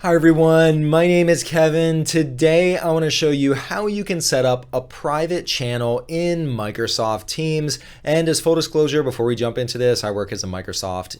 Hi everyone, my name is Kevin. Today I want to show you how you can set up a private channel in Microsoft Teams. And as full disclosure, before we jump into this, I work as a Microsoft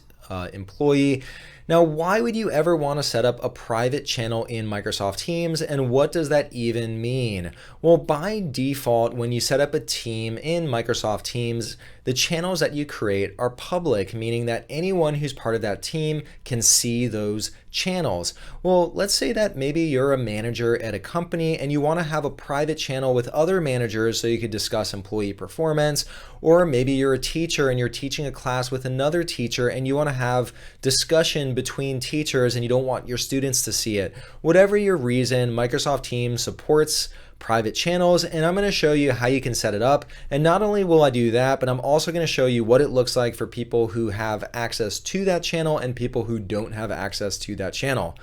employee. Now, why would you ever want to set up a private channel in Microsoft Teams, and what does that even mean? Well, by default, when you set up a team in Microsoft Teams, the channels that you create are public, meaning that anyone who's part of that team can see those channels. Well, let's say that maybe you're a manager at a company and you want to have a private channel with other managers so you could discuss employee performance, or maybe you're a teacher and you're teaching a class with another teacher and you want to have discussion between teachers and you don't want your students to see it. Whatever your reason, Microsoft Teams supports private channels, and I'm going to show you how you can set it up. And not only will I do that, but I'm also going to show you what it looks like for people who have access to that channel and people who don't have access to that channel.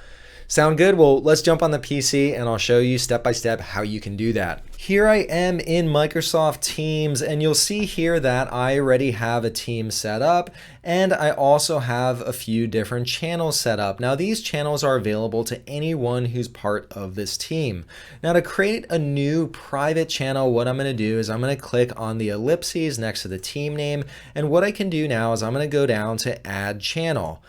Sound good? Well, let's jump on the PC and I'll show you step by step how you can do that. Here I am in Microsoft Teams, and you'll see here that I already have a team set up, and I also have a few different channels set up. Now, these channels are available to anyone who's part of this team. Now, to create a new private channel, what I'm going to do is I'm going to click on the ellipses next to the team name, and what I can do now is I'm going to go down to Add Channel.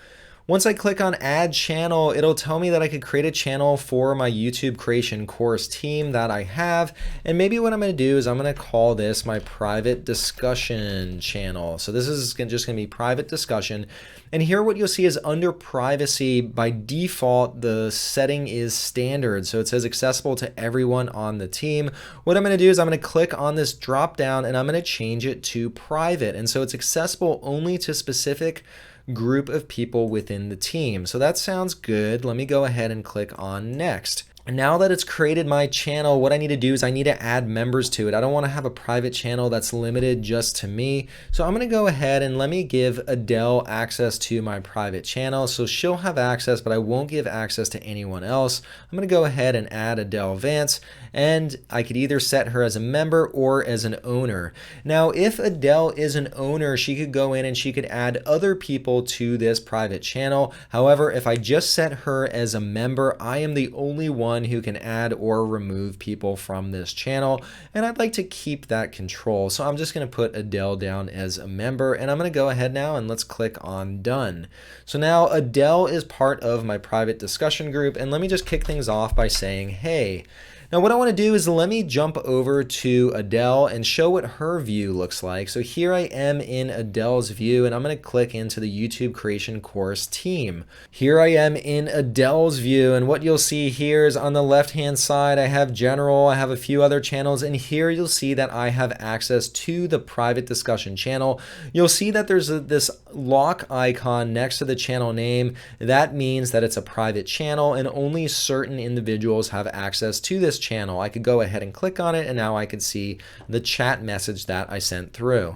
Once I click on Add Channel, it'll tell me that I could create a channel for my YouTube creation course team that I have. And maybe what I'm going to do is I'm going to call this my private discussion channel. So this is just going to be private discussion. And here what you'll see is under privacy, by default, the setting is standard. So it says accessible to everyone on the team. What I'm going to do is I'm going to click on this drop down and I'm going to change it to private. And so it's accessible only to specific group of people within the team. So that sounds good. Let me go ahead and click on next. And now that it's created my channel, what I need to do is I need to add members to it. I don't want to have a private channel that's limited just to me. So I'm going to go ahead and let me give Adele access to my private channel. So she'll have access, but I won't give access to anyone else. I'm going to go ahead and add Adele Vance, and I could either set her as a member or as an owner. Now, if Adele is an owner, she could go in and she could add other people to this private channel. However, if I just set her as a member, I am the only one who can add or remove people from this channel, and I'd like to keep that control. So I'm just going to put Adele down as a member, and I'm going to go ahead now and let's click on done. So now Adele is part of my private discussion group, and let me just kick things off by saying, hey. Now what I want to do is let me jump over to Adele and show what her view looks like. So here I am in Adele's view, and I'm going to click into the YouTube creation course team. Here I am in Adele's view, and what you'll see here is on the left hand side I have general, I have a few other channels, and here you'll see that I have access to the private discussion channel. You'll see that there's this lock icon next to the channel name. That means that it's a private channel and only certain individuals have access to this channel. I could go ahead and click on it, and now I can see the chat message that I sent through.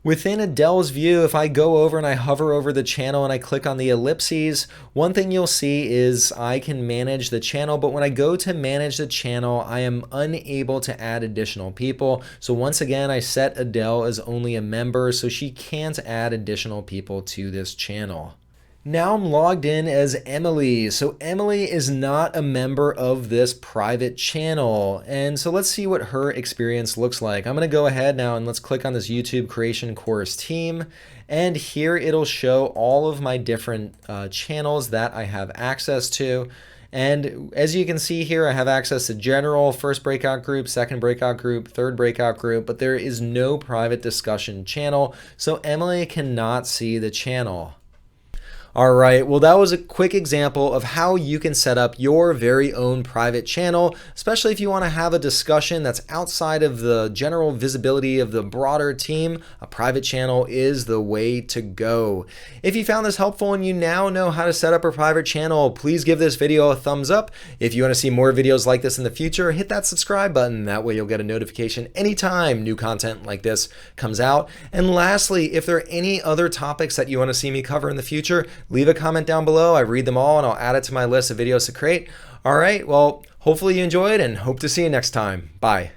Within Adele's view, if I go over and I hover over the channel and I click on the ellipses, one thing you'll see is I can manage the channel, but when I go to manage the channel, I am unable to add additional people. So once again, I set Adele as only a member, so she can't add additional people to this channel. Now I'm logged in as Emily. So Emily is not a member of this private channel. And so let's see what her experience looks like. I'm going to go ahead now and let's click on this YouTube creation course team. And here it'll show all of my different channels that I have access to. And as you can see here, I have access to general, first breakout group, second breakout group, third breakout group, but there is no private discussion channel. So Emily cannot see the channel. All right, well, that was a quick example of how you can set up your very own private channel, especially if you want to have a discussion that's outside of the general visibility of the broader team. A private channel is the way to go. If you found this helpful and you now know how to set up a private channel, please give this video a thumbs up. If you want to see more videos like this in the future, hit that subscribe button. That way you'll get a notification anytime new content like this comes out. And lastly, if there are any other topics that you want to see me cover in the future, leave a comment down below. I read them all and I'll add it to my list of videos to create. All right, well, hopefully you enjoyed and hope to see you next time. Bye.